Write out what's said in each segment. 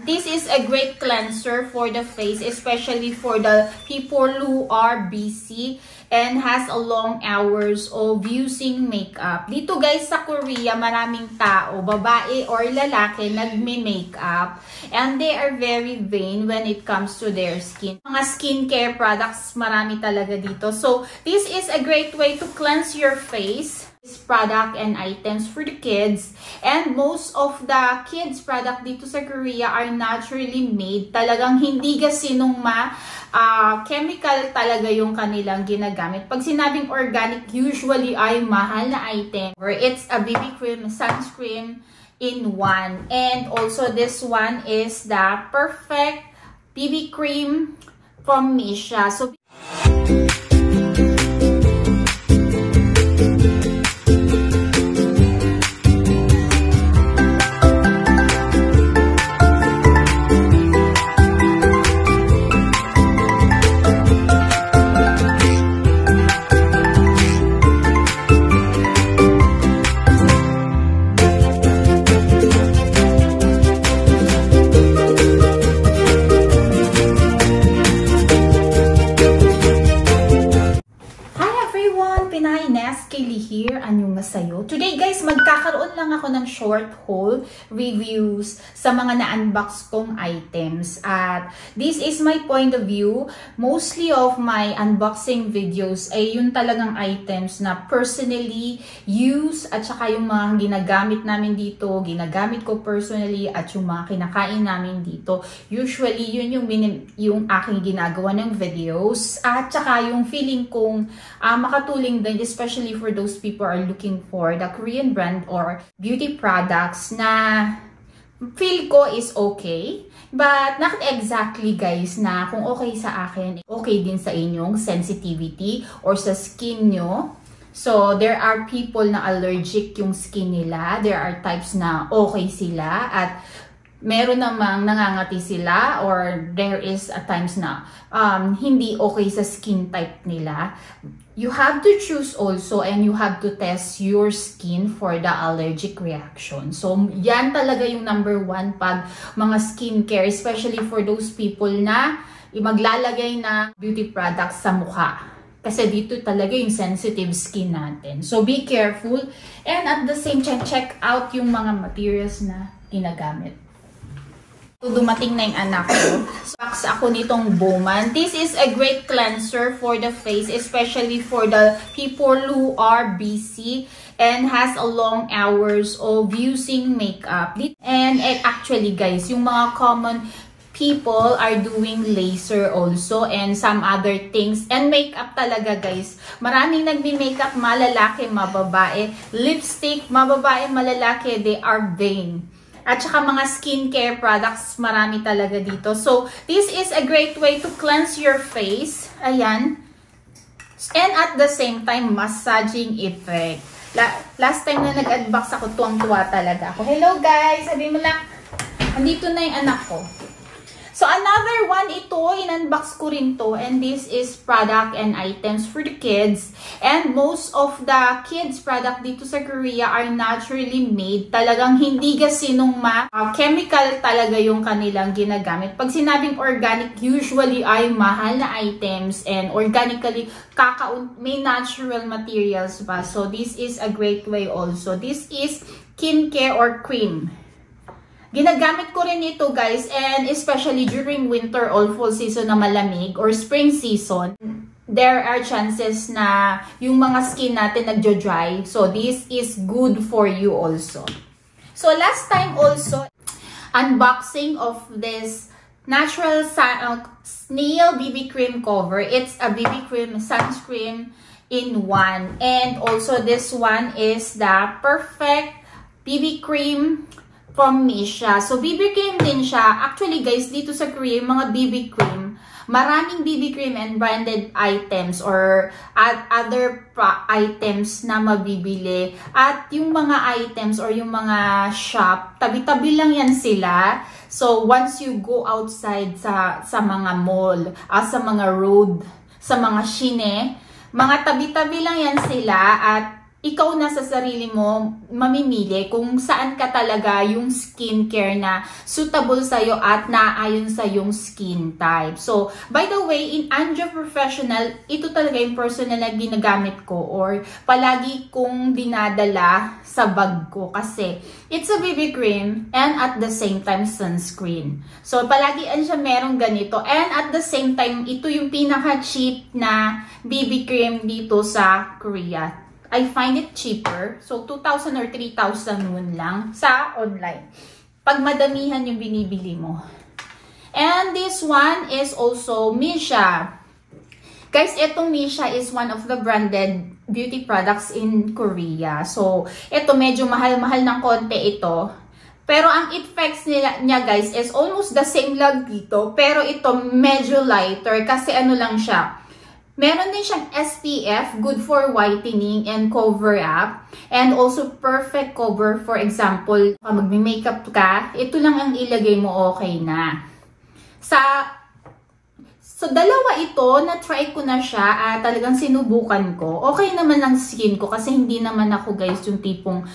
This is a great cleanser for the face, especially for the people who are busy and has a long hours of using makeup. Dito guys sa Korea, maraming tao, babae or lalaki, nagme-makeup. And they are very vain when it comes to their skin. Mga skincare products, marami talaga dito. So, this is a great way to cleanse your face. Product and items for the kids, and most of the kids product dito sa Korea are naturally made. Talagang hindi gasinong chemical talaga yung kanilang ginagamit. Pag sinabing organic, usually ay mahal na item, or it's a BB cream, sunscreen in one. And also this one is the perfect BB cream from Missha. So sa'yo. Today guys, magkakaroon lang ako ng short haul reviews sa mga na-unbox kong items. At this is my point of view. Mostly of my unboxing videos ay yun talagang items na personally use at saka yung mga ginagamit namin dito, ginagamit ko personally at yung mga kinakain namin dito. Usually yun yung aking ginagawa ng videos at saka yung feeling kong makatulong din, especially for those people are looking for the Korean brand or beauty products na feel ko is okay. But not exactly guys na kung okay sa akin, okay din sa inyong sensitivity or sa skin nyo. So, there are people na allergic yung skin nila. There are types na okay sila at meron namang nangangati sila, or there is at times na hindi okay sa skin type nila. You have to choose also and you have to test your skin for the allergic reaction. So, yan talaga yung number one pag mga skincare, especially for those people na maglalagay na beauty products sa mukha. Kasi dito talaga yung sensitive skin natin. So, be careful and at the same time, check out yung mga materials na ginagamit. Dumating na yung anak ko. Box ako nitong Bowman. This is a great cleanser for the face, especially for the people who are busy and has a long hours of using makeup. And actually guys, yung mga common people are doing laser also and some other things. And makeup talaga guys. Maraming nagbi-makeup, malalaki, mababae. Lipstick, mababae, malalaki, they are vain. At saka mga skincare products, marami talaga dito. So, this is a great way to cleanse your face. Ayan. And at the same time, massaging effect. Last time na nag-unbox ako, tuwang-tuwa talaga ako. Hello guys! Sabi mo lang, andito na yung anak ko. So, another one ito, in-unbox ko rin to. And this is product and items for the kids. And most of the kids product dito sa Korea are naturally made. Talagang hindi gasinong chemical talaga yung kanilang ginagamit. Pag sinabing organic, usually ay mahal na items. And organically, may natural materials pa. So, this is a great way also. This is skincare or cream. Ginagamit ko rin ito guys, and especially during winter or fall season na malamig or spring season, there are chances na yung mga skin natin nagjo-dry. So this is good for you also. So last time also, unboxing of this natural snail BB cream cover. It's a BB cream sunscreen in one. And also this one is the perfect BB cream from Missha. So, BB cream din siya. Actually, guys, dito sa Korea, mga BB cream, maraming BB cream and branded items or other items na mabibili. At yung mga items or yung mga shop, tabi-tabi lang yan sila. So, once you go outside sa mga mall, sa mga road, sa mga shine, mga tabi-tabi lang yan sila at ikaw na sa sarili mo mamimili kung saan ka talaga yung skincare na suitable sa'yo at naayon sa yung skin type. So, by the way, in Anjo Professional, ito talaga yung personal na ginagamit ko or palagi kong dinadala sa bag ko kasi it's a BB cream and at the same time sunscreen. So, palagi siya merong ganito and at the same time, ito yung pinaka-cheap na BB cream dito sa Korea. I find it cheaper. So, 2,000 or 3,000 won lang sa online. Pag madamihan yung binibili mo. And this one is also Missha. Guys, itong Missha is one of the branded beauty products in Korea. So, ito medyo mahal-mahal ng konti ito. Pero ang effects niya guys is almost the same lang dito. Pero ito medyo lighter kasi ano lang siya. Meron din siyang SPF, good for whitening and cover up. And also perfect cover, for example, pag magme-makeup ka, ito lang ang ilagay mo, okay na. So, dalawa ito, na-try ko na siya at talagang sinubukan ko. Okay naman ang skin ko kasi hindi naman ako guys yung tipong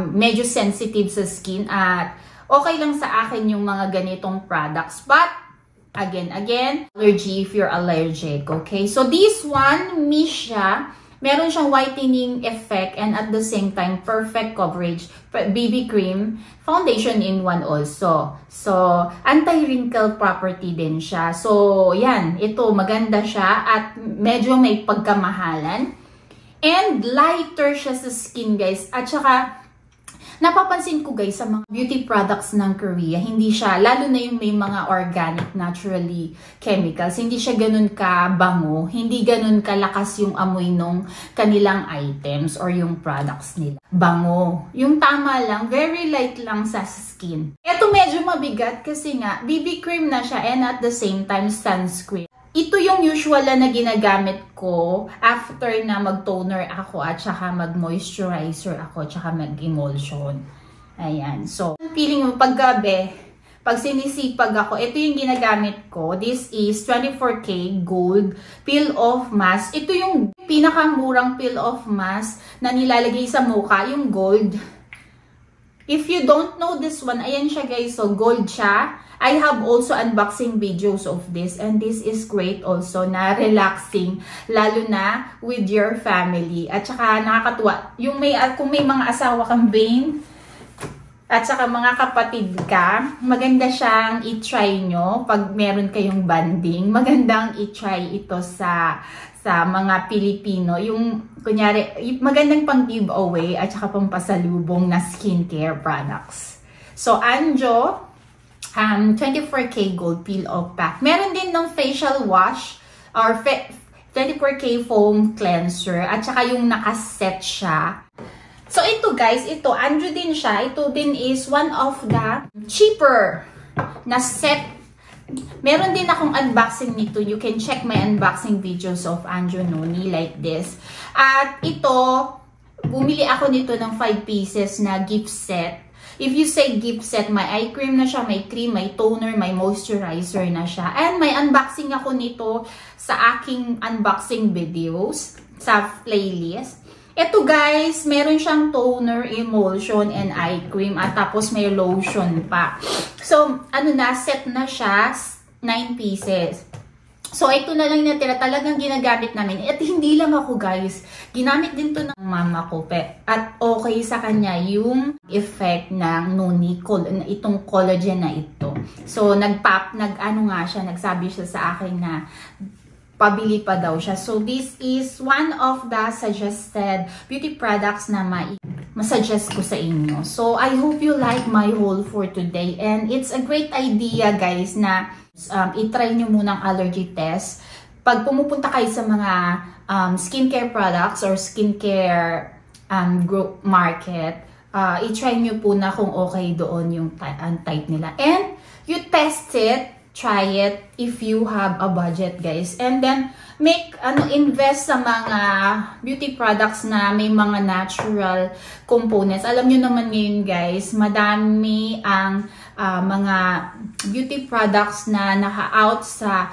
medyo sensitive sa skin at okay lang sa akin yung mga ganitong products. But, Again, allergy if you're allergic, okay? So, this one, Missha, meron siyang whitening effect and at the same time, perfect coverage. BB cream, foundation in one also. So, anti-wrinkle property din siya. So, yan, ito, maganda siya at medyo may pagkamahalan. And lighter siya sa skin, guys. At saka, napapansin ko guys sa mga beauty products ng Korea, hindi siya, lalo na yung may mga organic, naturally chemicals, hindi siya ganun kabango, hindi ganun kalakas yung amoy nung kanilang items or yung products nila. Bango. Yung tama lang, very light lang sa skin. Ito medyo mabigat kasi nga, BB cream na siya and at the same time sunscreen. Ito yung usual na ginagamit ko after na mag-toner ako at saka mag-moisturizer ako at saka mag-emulsion. Ayan. So, feeling mo paggabi, pag sinisipag ako, ito yung ginagamit ko. This is 24K Gold Peel-Off Mask. Ito yung pinakamurang peel-off mask na nilalagay sa mukha, yung gold. If you don't know this one, ayan siya guys. So, gold siya. I have also unboxing videos of this and this is great also na relaxing lalo na with your family. At saka nakakatuwa, yung kung may mga asawa kang Bane at saka mga kapatid ka, maganda siyang i-try nyo pag meron kayong banding. Magandang i-try ito sa mga Pilipino. Yung kunyari, magandang pang giveaway at saka pang pasalubong na skincare products. So, Anjo, 24K Gold Peel-Off Pack. Meron din ng facial wash or 24K Foam Cleanser at saka yung nakaset siya. So, ito guys, ito, Anjo din siya. Ito din is one of the cheaper na set. Meron din akong unboxing nito. You can check my unboxing videos of Anjo Noni like this. At ito, bumili ako nito ng 5 pieces na gift set. If you say gift set, may eye cream na siya, may cream, may toner, may moisturizer na siya. And may unboxing ako nito sa aking unboxing videos, sa playlist. Ito guys, meron siyang toner, emulsion, and eye cream. At tapos may lotion pa. So, set na siya, 9 pieces. So, ito na lang natira. Talagang ginagamit namin. At hindi lang ako, guys. Ginamit din to ng mama ko. At okay sa kanya yung effect ng Noni, itong collagen na ito. So, nagsabi siya sa akin na pabili pa daw siya. So, this is one of the suggested beauty products na masuggest ko sa inyo. So, I hope you like my haul for today. And it's a great idea, guys, na i-try nyo munang allergy test. Pag pumupunta kayo sa mga skincare products or skincare market, i-try nyo po na kung okay doon yung type nila. And you test it try it if you have a budget, guys. And then invest sa mga beauty products na may mga natural components. Alam nyo naman ngayon, guys, madami ang mga beauty products na naka-out sa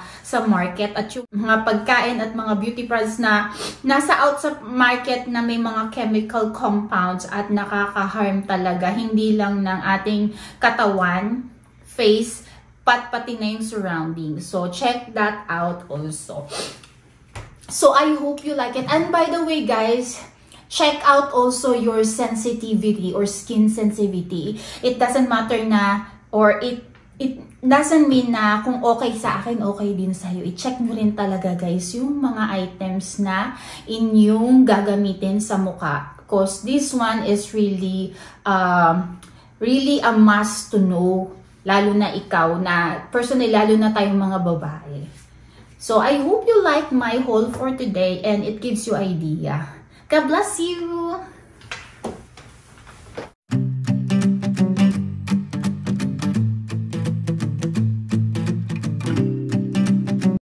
market, at yung mga pagkain at mga beauty products na nasa out sa market na may mga chemical compounds at nakaka-harm talaga, hindi lang ng ating katawan, face, pati na yung surroundings. So, check that out also. So, I hope you like it. And by the way, guys, check out also your sensitivity or skin sensitivity. It doesn't matter na, or it doesn't mean na kung okay sa akin, okay din sa'yo. I-check nyo rin talaga, guys, yung mga items na inyong gagamitin sa mukha. Because this one is really a must to know. Lalo na ikaw, na personally, lalo na tayong mga babae. So, I hope you like my haul for today and it gives you idea. God bless you!